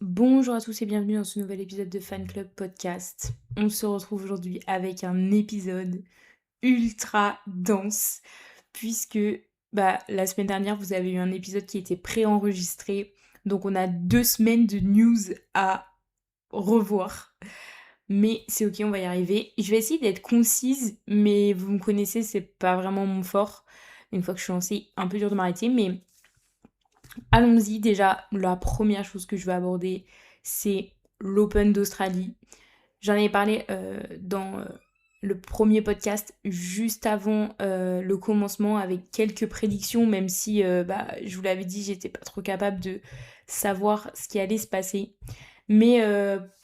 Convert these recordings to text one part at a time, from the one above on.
Bonjour à tous et bienvenue dans ce nouvel épisode de Fan Club Podcast. On se retrouve aujourd'hui avec un épisode ultra dense puisque la semaine dernière vous avez eu un épisode qui était préenregistré, donc on a 2 semaines de news à revoir. Mais c'est ok, on va y arriver. Je vais essayer d'être concise, mais vous me connaissez, c'est pas vraiment mon fort. Une fois que je suis lancée, un peu dur de m'arrêter, mais allons-y. Déjà, la première chose que je vais aborder, c'est l'Open d'Australie. J'en avais parlé dans le premier podcast juste avant le commencement avec quelques prédictions, même si je vous l'avais dit, j'étais pas trop capable de savoir ce qui allait se passer. Mais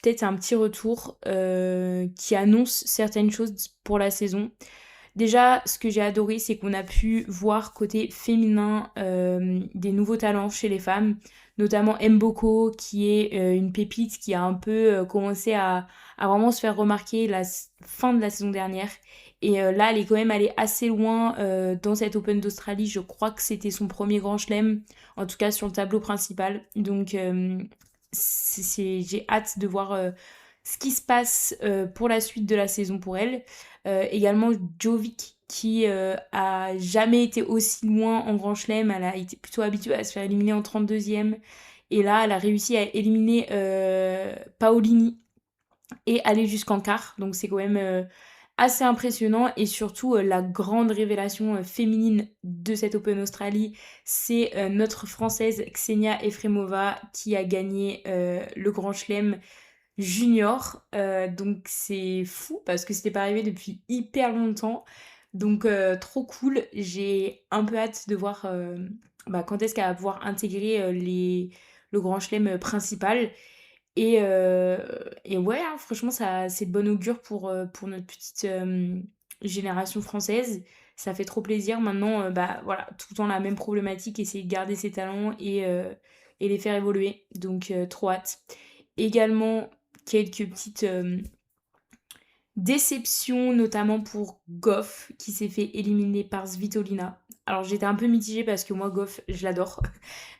peut-être un petit retour qui annonce certaines choses pour la saison. Déjà, ce que j'ai adoré, c'est qu'on a pu voir côté féminin des nouveaux talents chez les femmes, notamment Mboko, qui est une pépite qui a un peu commencé à vraiment se faire remarquer fin de la saison dernière. Et là, elle est quand même allée assez loin dans cette Open d'Australie. Je crois que c'était son premier grand chelem, en tout cas sur le tableau principal. Donc, j'ai hâte de voir ce qui se passe pour la suite de la saison pour elle. Également Jovic qui a jamais été aussi loin en Grand Chelem, elle a été plutôt habituée à se faire éliminer en 32e et là elle a réussi à éliminer Paolini et aller jusqu'en quart, donc c'est quand même assez impressionnant. Et surtout la grande révélation féminine de cette Open Australie, c'est notre française Ksenia Efremova qui a gagné le Grand Chelem junior. Donc c'est fou parce que c'était pas arrivé depuis hyper longtemps. Donc trop cool. J'ai un peu hâte de voir quand est-ce qu'elle va pouvoir intégrer le grand chelem principal. Et ouais, hein, franchement, ça, c'est de bon augure pour notre petite génération française. Ça fait trop plaisir. Maintenant, voilà, tout le temps la même problématique, essayer de garder ses talents et les faire évoluer. Donc, trop hâte. Également, quelques petites déceptions, notamment pour Goff, qui s'est fait éliminer par Svitolina. Alors, j'étais un peu mitigée parce que moi, Goff, je l'adore.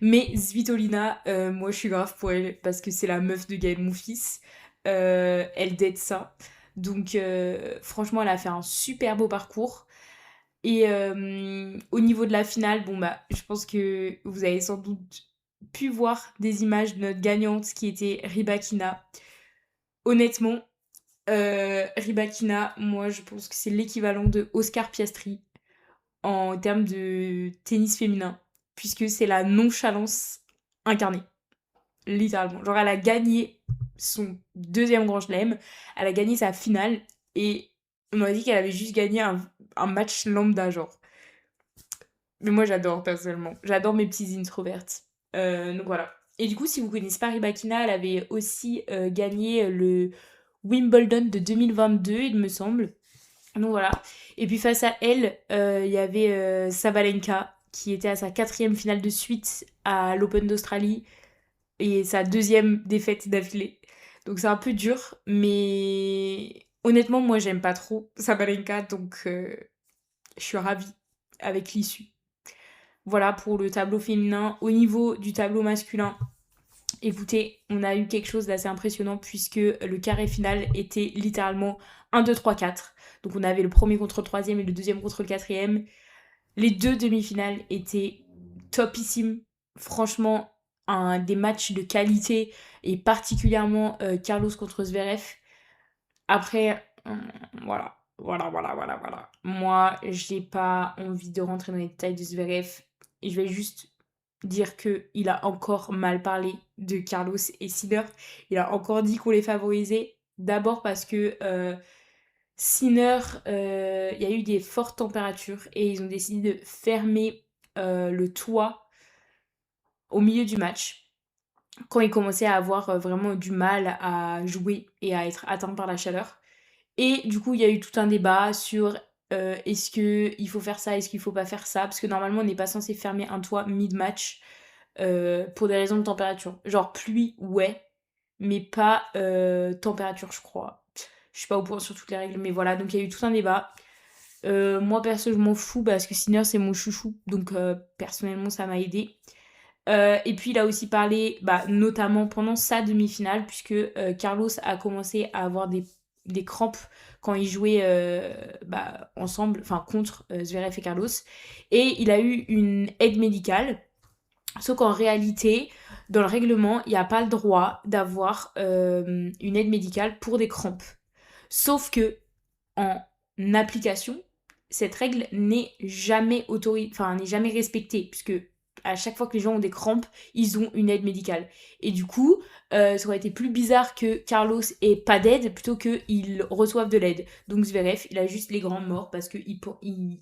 Mais Svitolina, moi, je suis grave pour elle parce que c'est la meuf de Gaël, mon fils. Elle date ça. Donc, franchement, elle a fait un super beau parcours. Et au niveau de la finale, je pense que vous avez sans doute pu voir des images de notre gagnante qui était Rybakina. Honnêtement, Rybakina, moi je pense que c'est l'équivalent de Oscar Piastri en termes de tennis féminin, puisque c'est la nonchalance incarnée, littéralement. Genre elle a gagné son deuxième grand chelem, elle a gagné sa finale, et on m'a dit qu'elle avait juste gagné un match lambda, genre. Mais moi, j'adore, personnellement. J'adore mes petits introverts. Donc voilà. Et du coup, si vous connaissez pas Rybakina, elle avait aussi gagné le Wimbledon de 2022, il me semble. Donc voilà. Et puis face à elle, il y avait Sabalenka, qui était à sa 4e finale de suite à l'Open d'Australie et sa 2e défaite d'affilée. Donc c'est un peu dur, mais honnêtement, moi, j'aime pas trop Sabalenka, donc je suis ravie avec l'issue. Voilà pour le tableau féminin. Au niveau du tableau masculin, écoutez, on a eu quelque chose d'assez impressionnant puisque le carré final était littéralement 1, 2, 3, 4. Donc on avait le premier contre le troisième et le deuxième contre le quatrième. Les deux demi-finales étaient topissimes. Franchement, des matchs de qualité et particulièrement Carlos contre Zverev. Après, voilà. Voilà. Moi, j'ai pas envie de rentrer dans les détails de Zverev. Et je vais juste dire que il a encore mal parlé de Carlos et Sinner. Il a encore dit qu'on les favorisait. D'abord parce que Sinner, il y a eu des fortes températures et ils ont décidé de fermer le toit au milieu du match quand il commençait à avoir vraiment du mal à jouer et à être atteint par la chaleur. Et du coup, il y a eu tout un débat sur est-ce qu'il faut faire ça, est-ce qu'il faut pas faire ça, parce que normalement, on n'est pas censé fermer un toit mid-match pour des raisons de température. Genre pluie, ouais, mais pas température, je crois. Je suis pas au point sur toutes les règles, mais voilà, donc il y a eu tout un débat. Moi, perso, je m'en fous parce que Sinner, c'est mon chouchou, donc personnellement, ça m'a aidé. Et puis il a aussi parlé, notamment pendant sa demi-finale, puisque Carlos a commencé à avoir des crampes quand ils jouaient ensemble, enfin contre Zverev et Carlos. Et il a eu une aide médicale. Sauf qu'en réalité, dans le règlement, il n'y a pas le droit d'avoir une aide médicale pour des crampes. Sauf que en application, cette règle n'est jamais n'est jamais respectée, puisque à chaque fois que les gens ont des crampes, ils ont une aide médicale. Et du coup, ça aurait été plus bizarre que Carlos ait pas d'aide plutôt qu'ils reçoivent de l'aide. Donc Zverev, il a juste les grands morts parce qu'il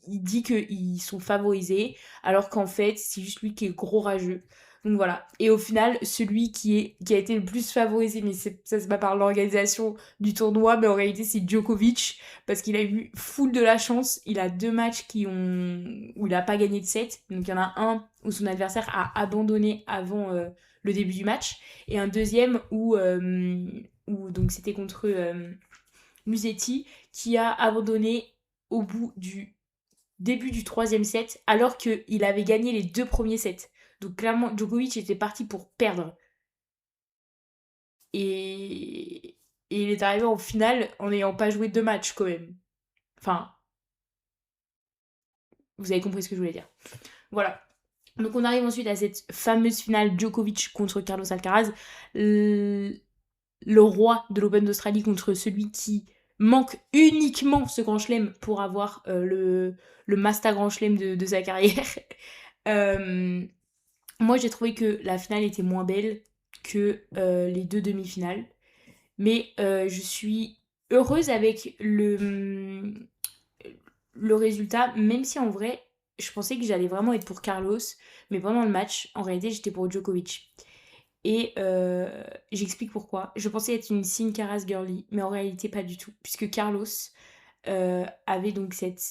dit qu'ils sont favorisés, alors qu'en fait, c'est juste lui qui est gros rageux. Donc voilà. Et au final, celui qui a été le plus favorisé, mais ça c'est pas par l'organisation du tournoi, mais en réalité c'est Djokovic, parce qu'il a eu full de la chance. Il a 2 matchs où il a pas gagné de 7. Donc il y en a un où son adversaire a abandonné avant le début du match, et un deuxième où donc c'était contre Musetti, qui a abandonné au bout du début du 3e set, alors qu'il avait gagné les 2 premiers sets. Donc clairement, Djokovic était parti pour perdre. Et il est arrivé en finale en n'ayant pas joué 2 matchs quand même. Enfin, vous avez compris ce que je voulais dire. Voilà. Donc on arrive ensuite à cette fameuse finale Djokovic contre Carlos Alcaraz. Le roi de l'Open d'Australie contre celui qui manque uniquement ce grand chelem pour avoir le master grand chelem de sa carrière. Moi j'ai trouvé que la finale était moins belle que les 2 demi-finales. Mais je suis heureuse avec le résultat, même si en vrai, je pensais que j'allais vraiment être pour Carlos, mais pendant le match, en réalité, j'étais pour Djokovic. Et j'explique pourquoi. Je pensais être une Sin Caras girly, mais en réalité, pas du tout, puisque Carlos avait donc cette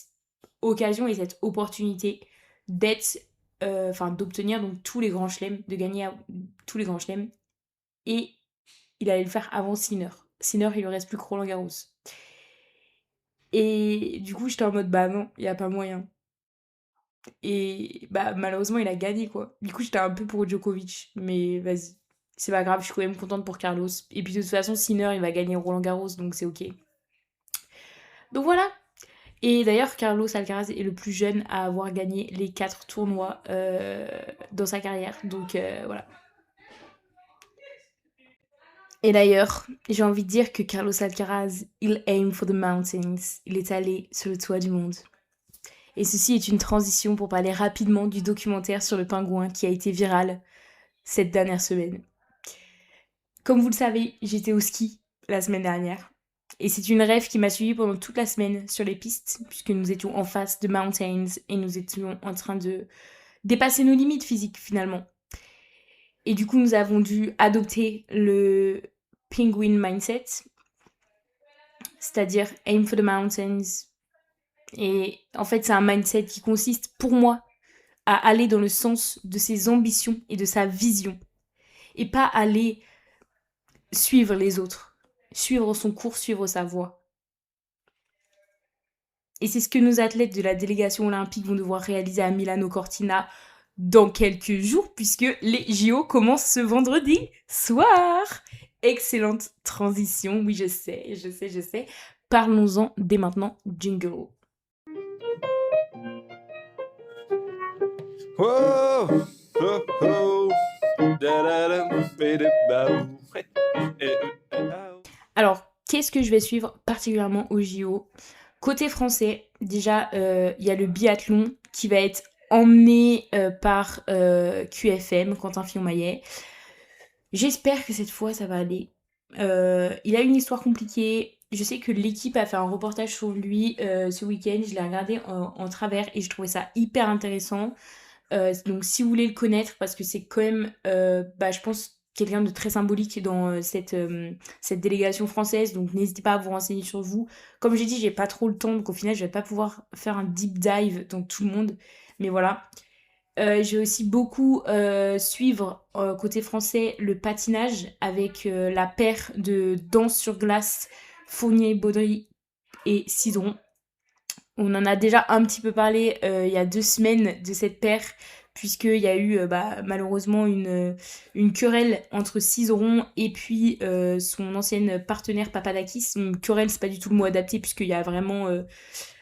occasion et cette opportunité d'obtenir donc tous les grands chelems, de gagner tous les grands chelems, et il allait le faire avant Sinner. Sinner, il lui reste plus que Roland Garros. Et du coup, j'étais en mode, bah non, il y a pas moyen. Et malheureusement, il a gagné, quoi. Du coup, j'étais un peu pour Djokovic, mais vas-y. C'est pas grave, je suis quand même contente pour Carlos. Et puis de toute façon, Sinner, il va gagner Roland Garros, donc c'est ok. Donc voilà. Et d'ailleurs, Carlos Alcaraz est le plus jeune à avoir gagné les 4 tournois dans sa carrière. Donc voilà. Et d'ailleurs, j'ai envie de dire que Carlos Alcaraz, il aim for the mountains. Il est allé sur le toit du monde. Et ceci est une transition pour parler rapidement du documentaire sur le pingouin qui a été viral cette dernière semaine. Comme vous le savez, j'étais au ski la semaine dernière. Et c'est une rêve qui m'a suivie pendant toute la semaine sur les pistes, puisque nous étions en face de mountains et nous étions en train de dépasser nos limites physiques finalement. Et du coup, nous avons dû adopter le penguin mindset, c'est-à-dire aim for the mountains. Et en fait, c'est un mindset qui consiste pour moi à aller dans le sens de ses ambitions et de sa vision. Et pas aller suivre les autres, suivre son cours, suivre sa voie. Et c'est ce que nos athlètes de la délégation olympique vont devoir réaliser à Milano Cortina dans quelques jours, puisque les JO commencent ce vendredi soir. Excellente transition, oui je sais. Parlons-en dès maintenant, jingle. Whoa, oh, oh. Alors, qu'est-ce que je vais suivre particulièrement au JO ? Côté français, déjà, il y a le biathlon qui va être emmené par QFM, Quentin Fillon-Maillet. J'espère que cette fois, ça va aller. Il a une histoire compliquée. Je sais que l'équipe a fait un reportage sur lui ce week-end. Je l'ai regardé en travers et je trouvais ça hyper intéressant. Donc si vous voulez le connaître, parce que c'est quand même, je pense, quelqu'un de très symbolique dans cette délégation française, donc n'hésitez pas à vous renseigner sur vous. Comme j'ai dit, j'ai pas trop le temps, donc au final je vais pas pouvoir faire un deep dive dans tout le monde, mais voilà. Je vais aussi beaucoup suivre côté français le patinage avec la paire de danse sur glace Fournier, Baudry et Cidron. On en a déjà un petit peu parlé il y a 2 semaines de cette paire, puisqu'il y a eu malheureusement une querelle entre Cizeron et puis son ancienne partenaire Papadakis. Une querelle, c'est pas du tout le mot adapté, puisqu'il y a vraiment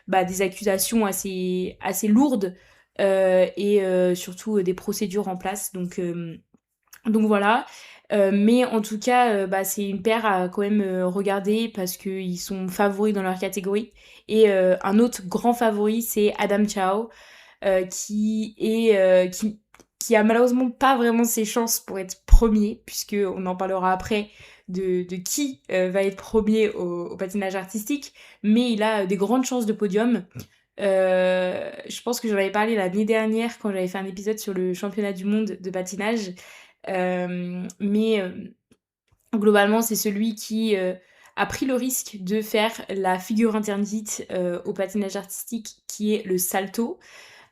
des accusations assez lourdes et surtout des procédures en place. Donc voilà. Mais en tout cas, c'est une paire à quand même regarder parce qu'ils sont favoris dans leur catégorie. Et un autre grand favori, c'est Adam Chow, qui a malheureusement pas vraiment ses chances pour être premier, puisqu'on en parlera après de qui va être premier au patinage artistique, mais il a des grandes chances de podium. Je pense que j'en avais parlé l'année dernière quand j'avais fait un épisode sur le championnat du monde de patinage. Mais globalement, c'est celui qui a pris le risque de faire la figure interdite au patinage artistique, qui est le salto.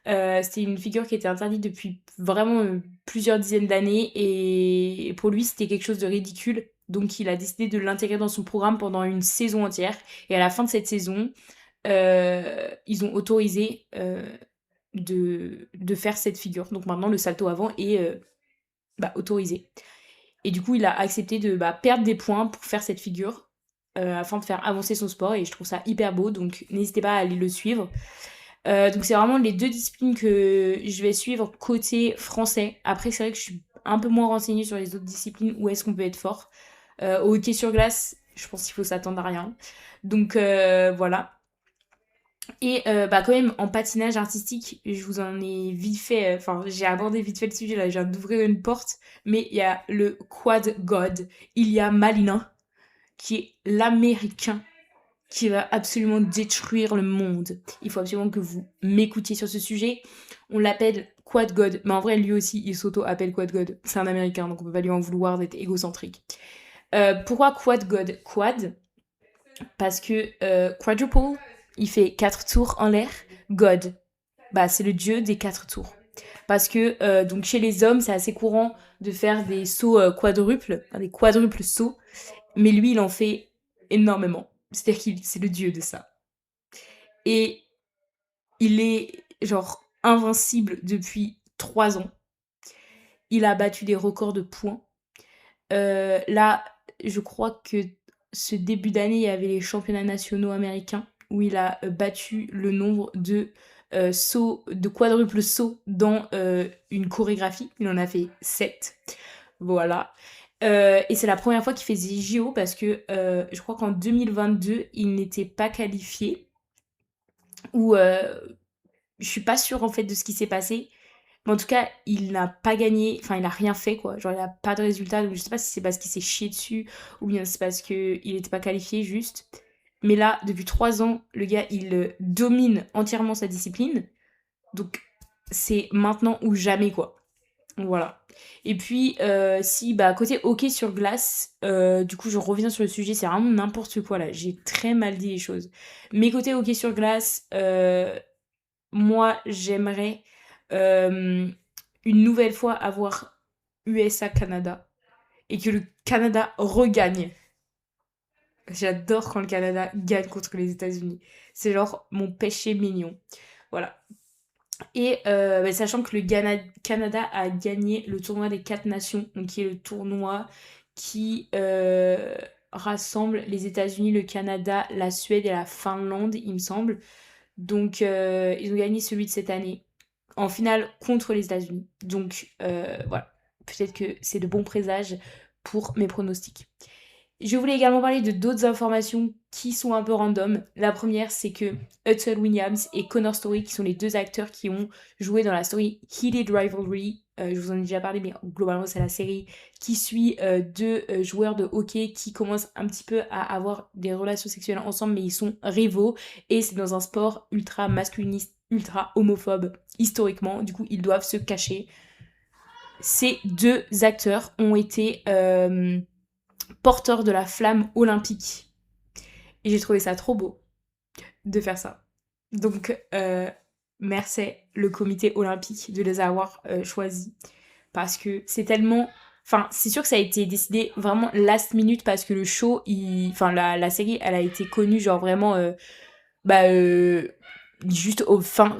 C'était une figure qui était interdite depuis vraiment plusieurs dizaines d'années, et pour lui, c'était quelque chose de ridicule. Donc, il a décidé de l'intégrer dans son programme pendant une saison entière. Et à la fin de cette saison, ils ont autorisé de faire cette figure. Donc maintenant, le salto avant est autorisé. Et du coup, il a accepté de perdre des points pour faire cette figure afin de faire avancer son sport. Et je trouve ça hyper beau. Donc n'hésitez pas à aller le suivre. Donc c'est vraiment les deux disciplines que je vais suivre côté français. Après, c'est vrai que je suis un peu moins renseignée sur les autres disciplines où est-ce qu'on peut être fort. Au hockey sur glace, je pense qu'il faut s'attendre à rien. Donc voilà. Et quand même, en patinage artistique, je vous en ai vite fait, j'ai abordé vite fait le sujet, là, je viens d'ouvrir une porte, mais il y a le quad god, Ilya Malinin, qui est l'américain qui va absolument détruire le monde. Il faut absolument que vous m'écoutiez sur ce sujet. On l'appelle quad god, mais en vrai, lui aussi, il s'auto-appelle quad god. C'est un américain, donc on peut pas lui en vouloir d'être égocentrique. Pourquoi quad god? Quad, parce que quadruple, il fait 4 tours en l'air. God, c'est le dieu des 4 tours. Parce que donc chez les hommes, c'est assez courant de faire des sauts quadruples, des quadruples sauts. Mais lui, il en fait énormément. C'est-à-dire qu'il c'est le dieu de ça. Et il est genre invincible depuis 3 ans. Il a battu des records de points. Là, je crois que ce début d'année, il y avait les championnats nationaux américains où il a battu le nombre de sauts, de quadruples sauts dans une chorégraphie. Il en a fait 7. Voilà. Et c'est la première fois qu'il fait des JO parce que je crois qu'en 2022, il n'était pas qualifié. Ou je suis pas sûre en fait de ce qui s'est passé. Mais en tout cas, il n'a pas gagné, enfin, il a rien fait, quoi. Genre, il a pas de résultat. Donc, je sais pas si c'est parce qu'il s'est chié dessus ou bien c'est parce qu'il n'était pas qualifié, juste. Mais là, depuis 3 ans, le gars, il domine entièrement sa discipline. Donc, c'est maintenant ou jamais, quoi. Voilà. Et puis, côté hockey sur glace, du coup, je reviens sur le sujet, c'est vraiment n'importe quoi, là. J'ai très mal dit les choses. Mais côté hockey sur glace, moi, j'aimerais une nouvelle fois avoir USA-Canada et que le Canada regagne. J'adore quand le Canada gagne contre les États-Unis. C'est genre mon péché mignon. Voilà. Et sachant que le Canada a gagné le tournoi des 4 nations, donc qui est le tournoi qui rassemble les États-Unis, le Canada, la Suède et la Finlande, il me semble. Donc ils ont gagné celui de cette année en finale contre les États-Unis. Donc voilà, peut-être que c'est de bons présages pour mes pronostics. Je voulais également parler de d'autres informations qui sont un peu random. La première, c'est que Hudson Williams et Connor Story, qui sont les 2 acteurs qui ont joué dans la série Heated Rivalry, je vous en ai déjà parlé, mais globalement c'est la série qui suit 2 joueurs de hockey qui commencent un petit peu à avoir des relations sexuelles ensemble, mais ils sont rivaux, et c'est dans un sport ultra masculiniste, ultra homophobe, historiquement, du coup ils doivent se cacher. Ces 2 acteurs ont été porteurs de la flamme olympique. Et j'ai trouvé ça trop beau de faire ça. Donc, merci le comité olympique de les avoir choisis. Parce que c'est tellement... Enfin, c'est sûr que ça a été décidé vraiment last minute parce que le show, la série, elle a été connue genre vraiment juste au fin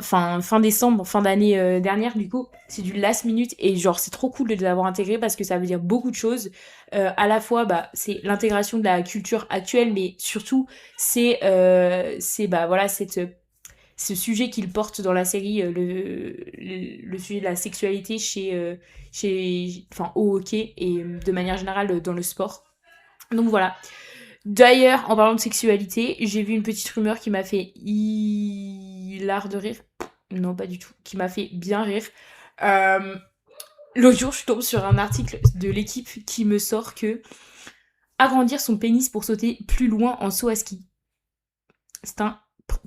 décembre, fin d'année dernière, du coup. C'est du last minute et genre, c'est trop cool de les avoir intégrés parce que ça veut dire beaucoup de choses. À la fois, bah, c'est l'intégration de la culture actuelle, mais surtout, voilà, ce sujet qu'il porte dans la série, le sujet de la sexualité au hockey et de manière générale dans le sport. Donc voilà. D'ailleurs, en parlant de sexualité, j'ai vu une petite rumeur qui m'a fait hilar de rire. Non, pas du tout. Qui m'a fait bien rire. Euh, L'autre jour, je tombe sur un article de l'équipe qui me sort que agrandir son pénis pour sauter plus loin en saut à ski. C'est un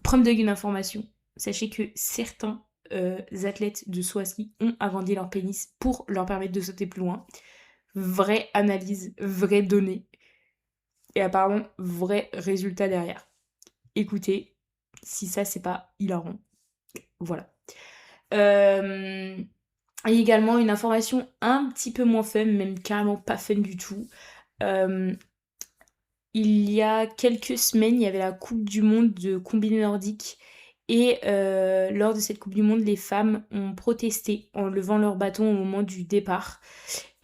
premier degré d'information. Sachez que certains athlètes de saut à ski ont agrandi leur pénis pour leur permettre de sauter plus loin. Vraie analyse, vraie donnée. Et apparemment, vrai résultat derrière. Écoutez, si ça, c'est pas hilarant. Voilà. Et également, une information un petit peu moins fun, même carrément pas fun du tout. Il y a quelques semaines, il y avait la Coupe du monde de combiné nordique. Et lors de cette Coupe du monde, les femmes ont protesté en levant leur bâton au moment du départ.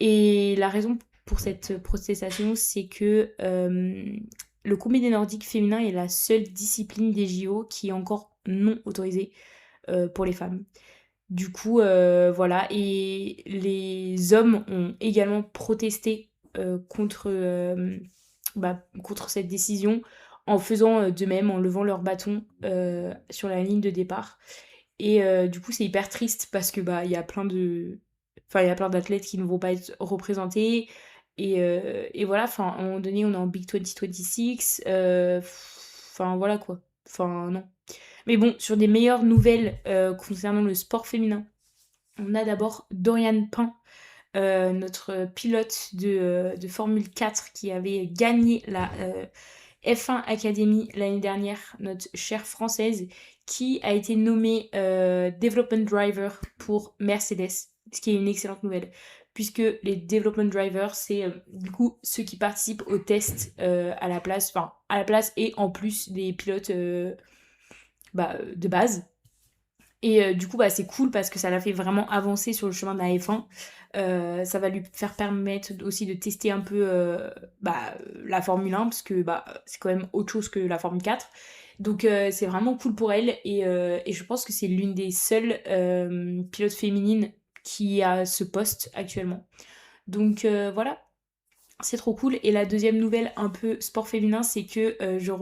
Et la raison pour cette protestation, c'est que le combiné nordique féminin est la seule discipline des JO qui est encore non autorisée pour les femmes. Du coup, voilà. Et les hommes ont également protesté contre cette décision en faisant de même, en levant leur bâton sur la ligne de départ. Et du coup, c'est hyper triste parce que il y a plein de... Enfin, il y a plein d'athlètes qui ne vont pas être représentés. Et voilà, enfin, à un moment donné, on est en Big 2026. Enfin, voilà quoi. Enfin, non. Mais bon, sur des meilleures nouvelles concernant le sport féminin, on a d'abord Dorian Pain, notre pilote de Formule 4 qui avait gagné la F1 Academy l'année dernière, notre chère française, qui a été nommée Development Driver pour Mercedes, ce qui est une excellente nouvelle. Puisque les Development Drivers, c'est du coup ceux qui participent aux tests à la place et en plus des pilotes de base. Et du coup, c'est cool parce que ça l'a fait vraiment avancer sur le chemin de la F1. Ça va lui faire permettre aussi de tester un peu la Formule 1 parce que c'est quand même autre chose que la Formule 4. Donc c'est vraiment cool pour elle et je pense que c'est l'une des seules pilotes féminines qui a ce poste actuellement. Donc voilà, c'est trop cool. Et la deuxième nouvelle un peu sport féminin, c'est que je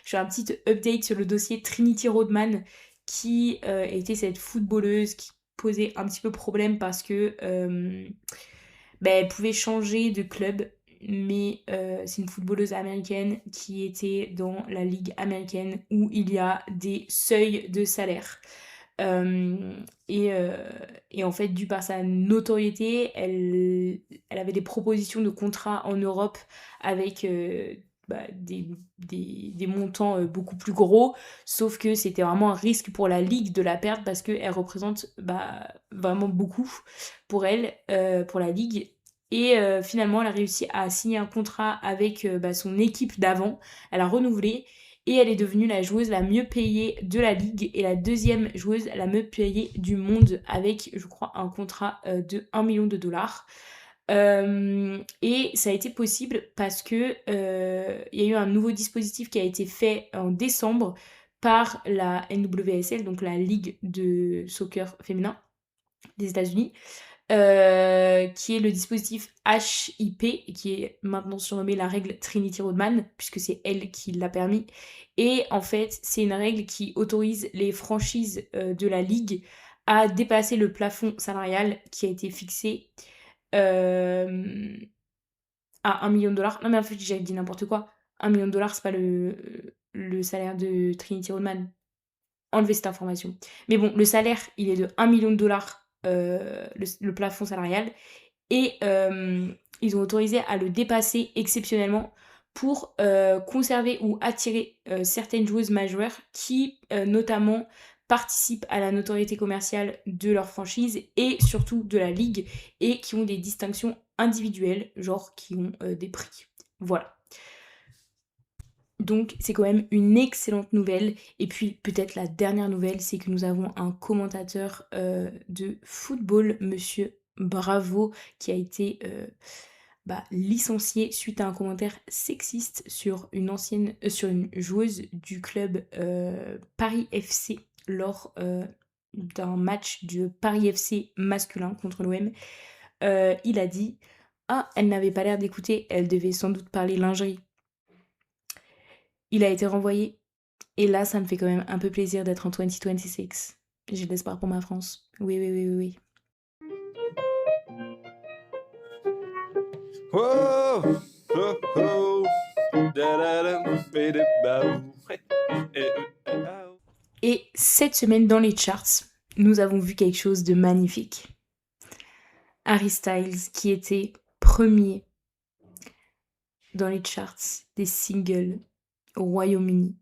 fais un petit update sur le dossier Trinity Rodman, qui était cette footballeuse qui posait un petit peu problème parce que elle pouvait changer de club, mais c'est une footballeuse américaine qui était dans la ligue américaine où il y a des seuils de salaire. Euh, et, euh, et en fait, dû par sa notoriété, elle avait des propositions de contrats en Europe avec des montants beaucoup plus gros, sauf que c'était vraiment un risque pour la Ligue de la perdre parce qu'elle représente vraiment beaucoup pour elle, pour la Ligue. Et finalement, elle a réussi à signer un contrat avec son équipe d'avant. Elle a renouvelé et elle est devenue la joueuse la mieux payée de la ligue et la deuxième joueuse la mieux payée du monde avec, je crois, un contrat de 1 million de dollars. Et ça a été possible parce que il y a eu un nouveau dispositif qui a été fait en décembre par la NWSL, donc la Ligue de soccer féminin des États-Unis, qui est le dispositif HIP, qui est maintenant surnommé la règle Trinity Rodman, puisque c'est elle qui l'a permis. Et en fait, c'est une règle qui autorise les franchises de la ligue à dépasser le plafond salarial qui a été fixé euh, à 1 million de dollars. Non mais en fait, j'ai dit n'importe quoi. 1 million de dollars, c'est pas le salaire de Trinity Rodman. Enlever cette information. Mais bon, le salaire, il est de 1 million de dollars, le plafond salarial. Et ils ont autorisé à le dépasser exceptionnellement pour conserver ou attirer certaines joueuses majeures qui notamment participent à la notoriété commerciale de leur franchise et surtout de la ligue et qui ont des distinctions individuelles, genre qui ont des prix. Voilà. Donc c'est quand même une excellente nouvelle. Et puis peut-être la dernière nouvelle, c'est que nous avons un commentateur de football, monsieur Bravo, qui a été licencié suite à un commentaire sexiste sur sur une joueuse du club Paris FC lors d'un match de Paris FC masculin contre l'OM. Il a dit: «Ah, elle n'avait pas l'air d'écouter, elle devait sans doute parler lingerie». Il a été renvoyé. Et là, ça me fait quand même un peu plaisir d'être en 2026. J'ai de l'espoir pour ma France. Oui, oui, oui, oui, oui. Oh, oh, oh. Da-da-dum, bidi-bam. Et cette semaine dans les charts, nous avons vu quelque chose de magnifique. Harry Styles qui était premier dans les charts des singles au Royaume-Uni,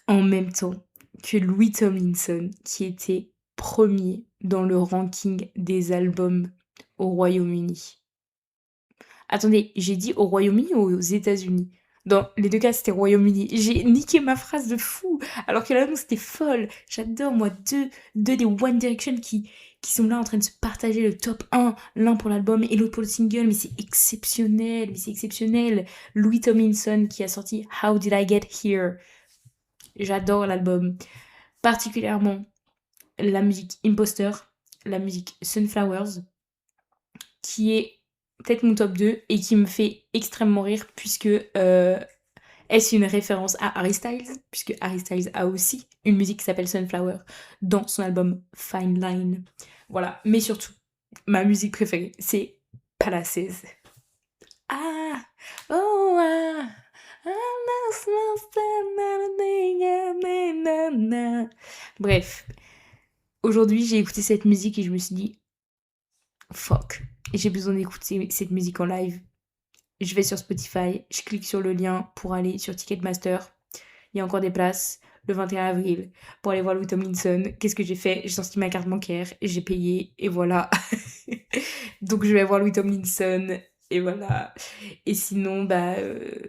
en même temps que Louis Tomlinson qui était premier dans le ranking des albums au Royaume-Uni. Attendez, j'ai dit au Royaume-Uni ou aux États-Unis? Dans les deux cas, c'était Royaume-Uni. J'ai niqué ma phrase de fou, alors que l'annonce était folle. J'adore, moi, deux des One Direction qui sont là en train de se partager le top 1, l'un pour l'album et l'autre pour le single, mais c'est exceptionnel, Louis Tomlinson qui a sorti How Did I Get Here? J'adore l'album, particulièrement la musique Imposter, la musique Sunflowers, qui est peut-être mon top 2 et qui me fait extrêmement rire puisque est-ce une référence à Harry Styles, puisque Harry Styles a aussi une musique qui s'appelle Sunflower dans son album Fine Line. Voilà, mais surtout, ma musique préférée, c'est Palaces. Ah, oh, ah, bref, aujourd'hui j'ai écouté cette musique et je me suis dit, fuck, j'ai besoin d'écouter cette musique en live. Je vais sur Spotify, je clique sur le lien pour aller sur Ticketmaster. Il y a encore des places le 21 avril pour aller voir Louis Tomlinson. Qu'est-ce que j'ai fait? J'ai sorti ma carte bancaire, j'ai payé et voilà. Donc je vais voir Louis Tomlinson et voilà. Et sinon, ouais,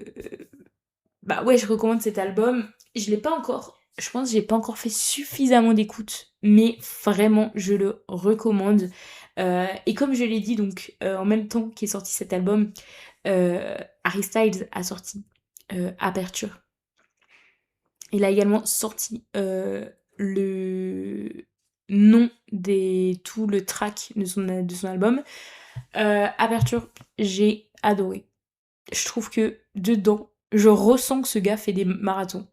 je recommande cet album. Je l'ai pas encore, je pense que j'ai pas encore fait suffisamment d'écoute, mais vraiment, je le recommande. Et comme je l'ai dit, donc en même temps qu'est sorti cet album, Harry Styles a sorti Aperture. Il a également sorti le nom tout le track de son album. Aperture, j'ai adoré. Je trouve que dedans, je ressens que ce gars fait des marathons.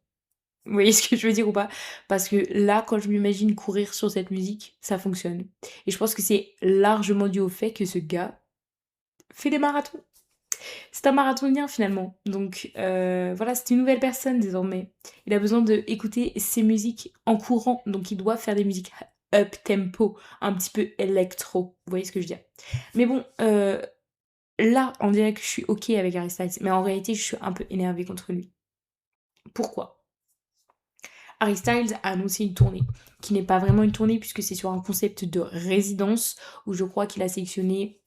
Vous voyez ce que je veux dire ou pas? Parce que là, quand je m'imagine courir sur cette musique, ça fonctionne. Et je pense que c'est largement dû au fait que ce gars fait des marathons. C'est un marathonien finalement. Donc voilà, c'est une nouvelle personne désormais. Il a besoin d'écouter ses musiques en courant. Donc il doit faire des musiques up tempo, un petit peu électro. Vous voyez ce que je veux dire? Mais bon, là, on dirait que je suis ok avec Harry Styles. Mais en réalité, je suis un peu énervée contre lui. Pourquoi? Harry Styles a annoncé une tournée, qui n'est pas vraiment une tournée puisque c'est sur un concept de résidence où je crois qu'il a sélectionné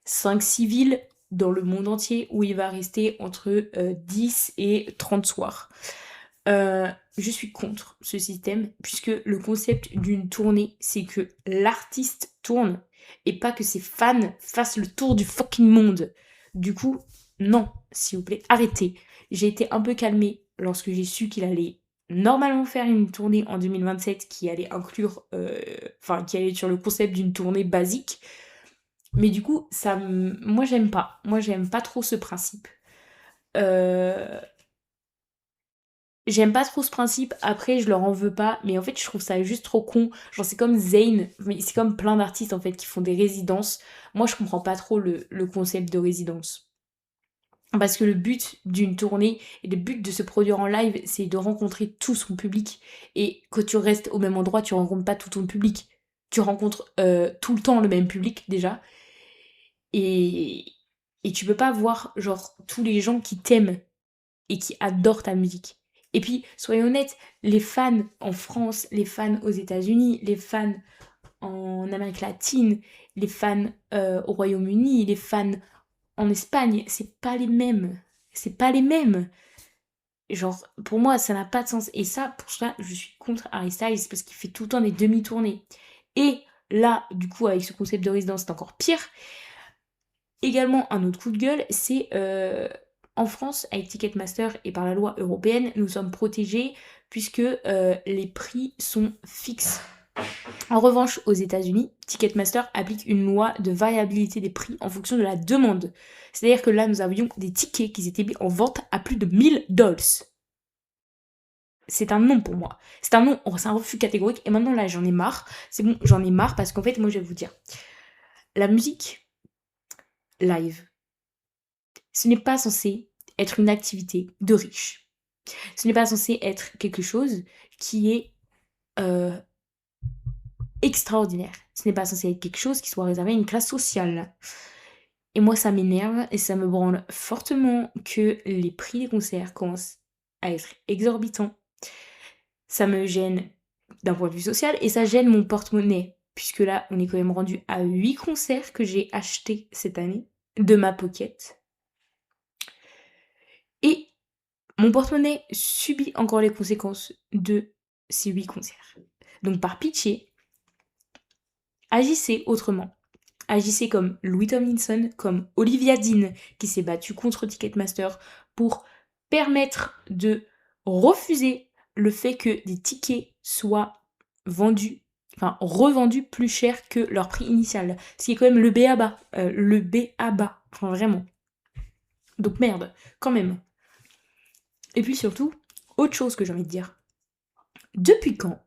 5-6 villes dans le monde entier où il va rester entre 10 et 30 soirs. Je suis contre ce système puisque le concept d'une tournée, c'est que l'artiste tourne et pas que ses fans fassent le tour du fucking monde. Du coup, non, s'il vous plaît, arrêtez. J'ai été un peu calmée lorsque j'ai su qu'il allait normalement faire une tournée en 2027 qui allait inclure, qui allait être sur le concept d'une tournée basique. Mais du coup, moi j'aime pas. Moi j'aime pas trop ce principe. J'aime pas trop ce principe, après je leur en veux pas, mais en fait je trouve ça juste trop con. Genre c'est comme Zayn, mais c'est comme plein d'artistes en fait qui font des résidences. Moi je comprends pas trop le concept de résidence. Parce que le but d'une tournée et le but de se produire en live, c'est de rencontrer tout son public. Et quand tu restes au même endroit, tu rencontres pas tout ton public. Tu rencontres tout le temps le même public déjà. Et, et tu peux pas voir genre tous les gens qui t'aiment et qui adorent ta musique. Et puis, soyons honnêtes, les fans en France, les fans aux États-Unis, les fans en Amérique latine, les fans au Royaume-Uni, les fans en Espagne, c'est pas les mêmes. C'est pas les mêmes. Genre, pour moi, ça n'a pas de sens. Et ça, pour ça, je suis contre Harry Styles parce qu'il fait tout le temps des demi-tournées. Et là, du coup, avec ce concept de résidence, c'est encore pire. Également, un autre coup de gueule, c'est en France, avec Ticketmaster et par la loi européenne, nous sommes protégés puisque les prix sont fixes. En revanche, aux États-Unis, Ticketmaster applique une loi de variabilité des prix en fonction de la demande. C'est-à-dire que là, nous avions des tickets qui étaient mis en vente à plus de $1000. C'est un non pour moi. C'est un non, c'est un refus catégorique. Et maintenant, là, j'en ai marre. C'est bon, j'en ai marre parce qu'en fait, moi, je vais vous dire. La musique live, ce n'est pas censé être une activité de riche. Ce n'est pas censé être quelque chose qui est euh, extraordinaire. Ce n'est pas censé être quelque chose qui soit réservé à une classe sociale. Et moi, ça m'énerve et ça me branle fortement que les prix des concerts commencent à être exorbitants. Ça me gêne d'un point de vue social et ça gêne mon porte-monnaie. Puisque là, on est quand même rendu à 8 concerts que j'ai achetés cette année de ma pocket. Et mon porte-monnaie subit encore les conséquences de ces 8 concerts. Donc par pitié, agissez autrement. Agissez comme Louis Tomlinson, comme Olivia Dean, qui s'est battue contre Ticketmaster pour permettre de refuser le fait que des tickets soient vendus, enfin revendus plus cher que leur prix initial. Ce qui est quand même le b.a.-ba. Le b.a.-ba. Enfin vraiment. Donc merde, quand même. Et puis surtout, autre chose que j'ai envie de dire. Depuis quand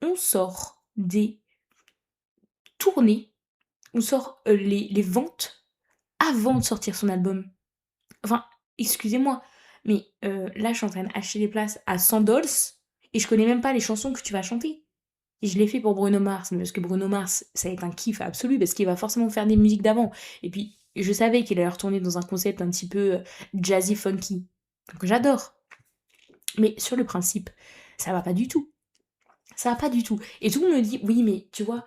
on sort des tournées, on sort les ventes avant de sortir son album? Enfin, excusez-moi, mais là, je suis en train d'acheter des places à $100 et je connais même pas les chansons que tu vas chanter. Et je l'ai fait pour Bruno Mars, mais parce que Bruno Mars, ça va être un kiff absolu parce qu'il va forcément faire des musiques d'avant. Et puis, je savais qu'il allait retourner dans un concept un petit peu jazzy funky. Donc j'adore. Mais sur le principe, ça va pas du tout. Ça va pas du tout. Et tout le monde me dit, oui, mais tu vois,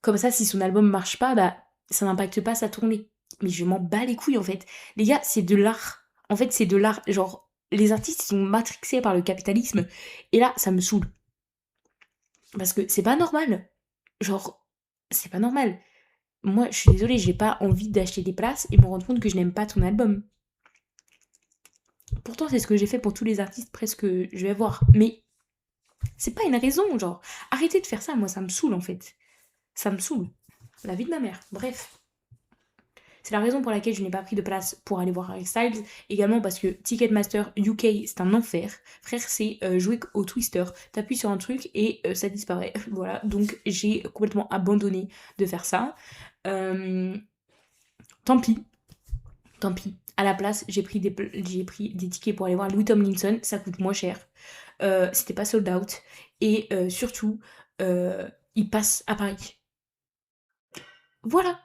comme ça, si son album marche pas, bah, ça n'impacte pas sa tournée. Mais je m'en bats les couilles, en fait. Les gars, c'est de l'art. En fait, c'est de l'art. Genre, les artistes, ils sont matrixés par le capitalisme. Et là, ça me saoule. Parce que c'est pas normal. Genre, c'est pas normal. Moi, je suis désolée, j'ai pas envie d'acheter des places et me rendre compte que je n'aime pas ton album. Pourtant, c'est ce que j'ai fait pour tous les artistes presque que je vais voir. Mais c'est pas une raison, genre. Arrêtez de faire ça, moi, ça me saoule, en fait. Ça me saoule. La vie de ma mère. Bref. C'est la raison pour laquelle je n'ai pas pris de place pour aller voir Harry Styles. Également parce que Ticketmaster UK, c'est un enfer. Frère, c'est jouer au Twister. T'appuies sur un truc et ça disparaît. Voilà, donc j'ai complètement abandonné de faire ça. Tant pis. Tant pis. À la place, j'ai pris des tickets pour aller voir Louis Tomlinson. Ça coûte moins cher. C'était pas sold out. Et surtout, il passe à Paris. Voilà.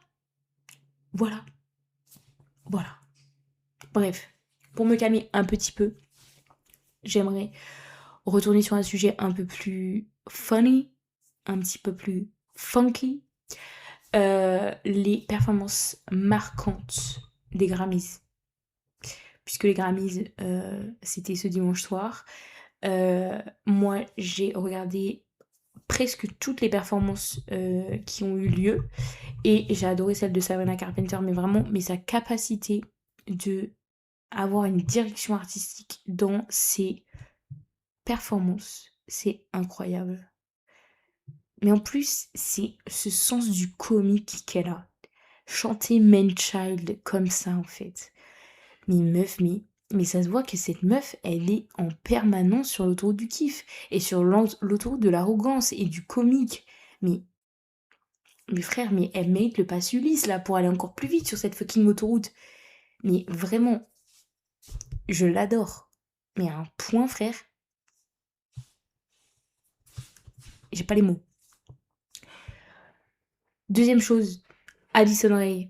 Voilà. Voilà. Bref, pour me calmer un petit peu, j'aimerais retourner sur un sujet un peu plus funny, un petit peu plus funky. Les performances marquantes des Grammys. Puisque les Grammys, c'était ce dimanche soir. Moi, j'ai regardé presque toutes les performances qui ont eu lieu. Et j'ai adoré celle de Sabrina Carpenter, mais vraiment, mais sa capacité de avoir une direction artistique dans ses performances, c'est incroyable. Mais en plus, c'est ce sens du comique qu'elle a. Chanter Man Child comme ça, en fait. Mais meuf, mais ça se voit que cette meuf, elle est en permanence sur l'autoroute du kiff et sur l'autoroute de l'arrogance et du comique. Mais frère, mais elle mérite le pass Ulysse là pour aller encore plus vite sur cette fucking autoroute. Mais vraiment, je l'adore. Mais à un point, frère, j'ai pas les mots. Deuxième chose, Addison Rae.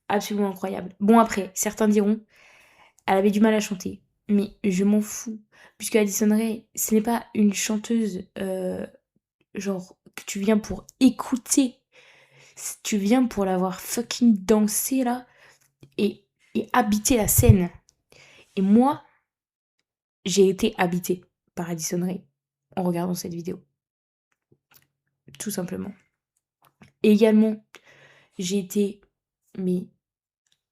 Absolument incroyable. Bon après, certains diront, elle avait du mal à chanter. Mais je m'en fous. Puisque Addison Rae, ce n'est pas une chanteuse genre que tu viens pour écouter. Tu viens pour l'avoir fucking dansé là. Et et habiter la scène. Et moi, j'ai été habitée par Addison Rae en regardant cette vidéo. Tout simplement. Et également, j'ai été mais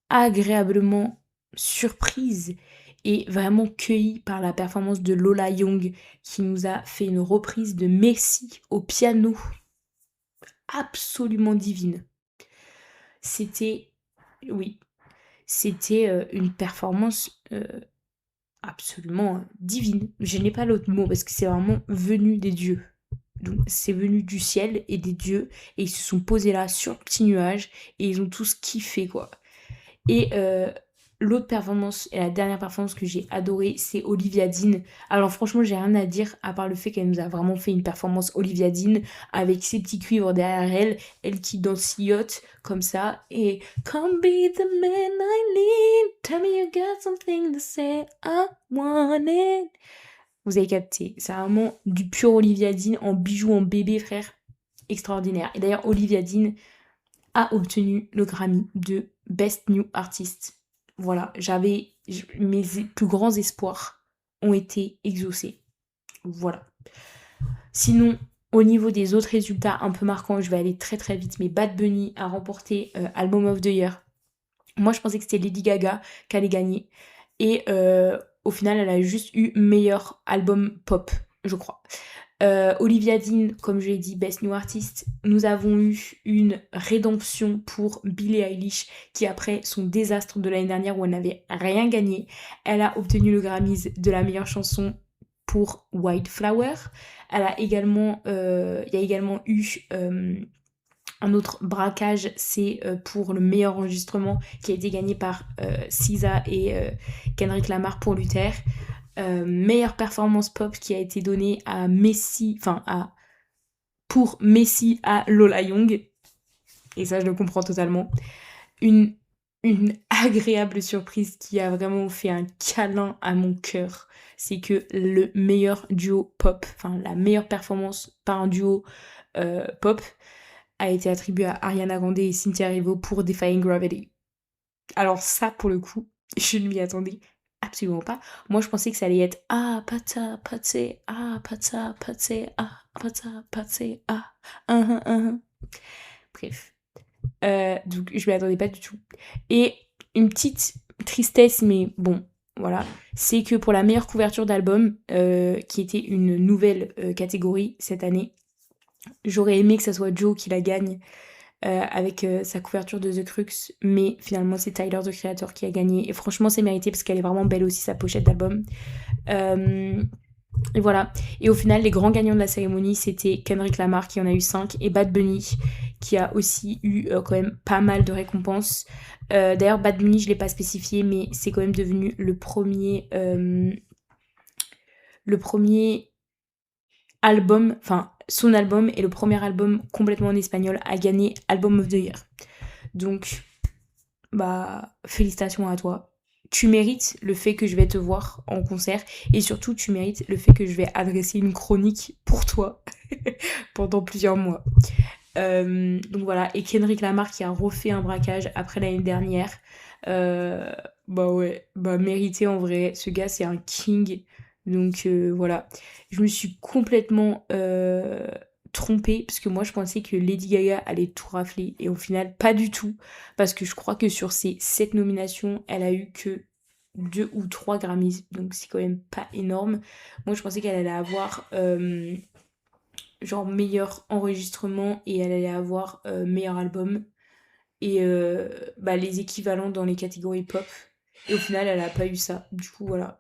agréablement surprise et vraiment cueillie par la performance de Lola Young qui nous a fait une reprise de Messi au piano absolument divine. C'était, oui, c'était une performance absolument divine. Je n'ai pas l'autre mot parce que c'est vraiment venu des dieux. Donc c'est venu du ciel et des dieux et ils se sont posés là sur le petit nuage et ils ont tous kiffé quoi. Et l'autre performance et la dernière performance que j'ai adorée, c'est Olivia Dean. Alors franchement, j'ai rien à dire à part le fait qu'elle nous a vraiment fait une performance Olivia Dean avec ses petits cuivres derrière elle, elle qui dansillote comme ça et Come be the man I need, tell me you got something to say, I want it. Vous avez capté, c'est vraiment du pur Olivia Dean en bijoux en bébé frère, extraordinaire. Et d'ailleurs Olivia Dean a obtenu le Grammy de Best New Artist. Voilà, mes plus grands espoirs ont été exaucés. Voilà. Sinon, au niveau des autres résultats un peu marquants, je vais aller très très vite, mais Bad Bunny a remporté Album of the Year. Moi, je pensais que c'était Lady Gaga qui allait gagner. Et au final, elle a juste eu meilleur album pop, je crois. Olivia Dean, comme je l'ai dit, Best New Artist. Nous avons eu une rédemption pour Billie Eilish, qui après son désastre de l'année dernière où elle n'avait rien gagné, elle a obtenu le Grammys de la meilleure chanson pour White Flower. Il y a également eu un autre braquage, c'est pour le meilleur enregistrement qui a été gagné par SZA et Kendrick Lamar pour Luther. Meilleure performance pop qui a été donnée à pour Messi à Lola Young. Et ça, je le comprends totalement. Une agréable surprise qui a vraiment fait un câlin à mon cœur. C'est que le meilleur duo pop, enfin la meilleure performance par un duo pop, a été attribuée à Ariana Grande et Cynthia Erivo pour Defying Gravity. Alors ça, pour le coup, je ne m'y attendais absolument pas. Moi, je pensais que ça allait être ah pata pate ah pata pate ah pata pate ah. Bref, donc je m'y attendais pas du tout. Et une petite tristesse, mais bon, voilà, c'est que pour la meilleure couverture d'album, qui était une nouvelle catégorie cette année, j'aurais aimé que ça soit Joe qui la gagne. Avec sa couverture de The Crux, mais finalement c'est Tyler the Creator qui a gagné et franchement c'est mérité parce qu'elle est vraiment belle aussi sa pochette d'album. Et voilà, et au final les grands gagnants de la cérémonie c'était Kendrick Lamar qui en a eu 5 et Bad Bunny qui a aussi eu quand même pas mal de récompenses. D'ailleurs Bad Bunny je l'ai pas spécifié mais c'est quand même devenu le premier album, enfin son album est le premier album complètement en espagnol à gagner Album of the Year. Donc, bah, félicitations à toi. Tu mérites le fait que je vais te voir en concert et surtout tu mérites le fait que je vais adresser une chronique pour toi pendant plusieurs mois. Donc voilà, et Kendrick Lamar qui a refait un braquage après l'année dernière. Bah ouais, bah mérité en vrai. Ce gars c'est un king. Donc voilà, je me suis complètement trompée parce que moi je pensais que Lady Gaga allait tout rafler et au final pas du tout parce que je crois que sur ces 7 nominations elle a eu que 2 ou 3 Grammys donc c'est quand même pas énorme. Moi je pensais qu'elle allait avoir genre meilleur enregistrement et elle allait avoir meilleur album et bah, les équivalents dans les catégories pop et au final elle a pas eu ça du coup voilà.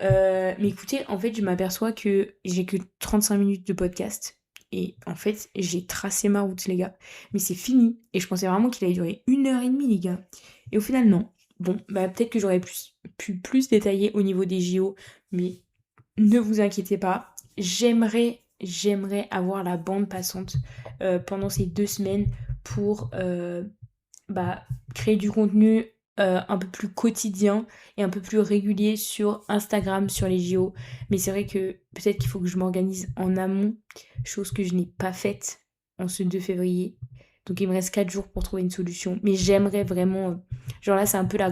Mais écoutez, en fait, je m'aperçois que j'ai que 35 minutes de podcast. Et en fait, j'ai tracé ma route, les gars. Mais c'est fini. Et je pensais vraiment qu'il allait durer 1h30, les gars. Et au final, non. Bon, bah peut-être que j'aurais pu plus détailler au niveau des JO. Mais ne vous inquiétez pas. J'aimerais avoir la bande passante pendant ces 2 semaines pour bah, créer du contenu un peu plus quotidien et un peu plus régulier sur Instagram, sur les JO. Mais c'est vrai que peut-être qu'il faut que je m'organise en amont, chose que je n'ai pas faite en ce 2 février. Donc il me reste 4 jours pour trouver une solution. Mais j'aimerais vraiment... genre là, c'est un peu la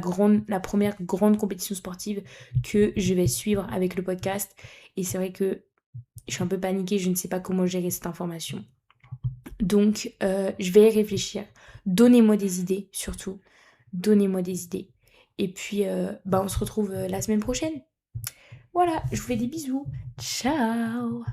première grande compétition sportive que je vais suivre avec le podcast. Et c'est vrai que je suis un peu paniquée, je ne sais pas comment gérer cette information. Donc je vais y réfléchir. Donnez-moi des idées, surtout. Donnez-moi des idées. Et puis, on se retrouve la semaine prochaine. Voilà, je vous fais des bisous. Ciao!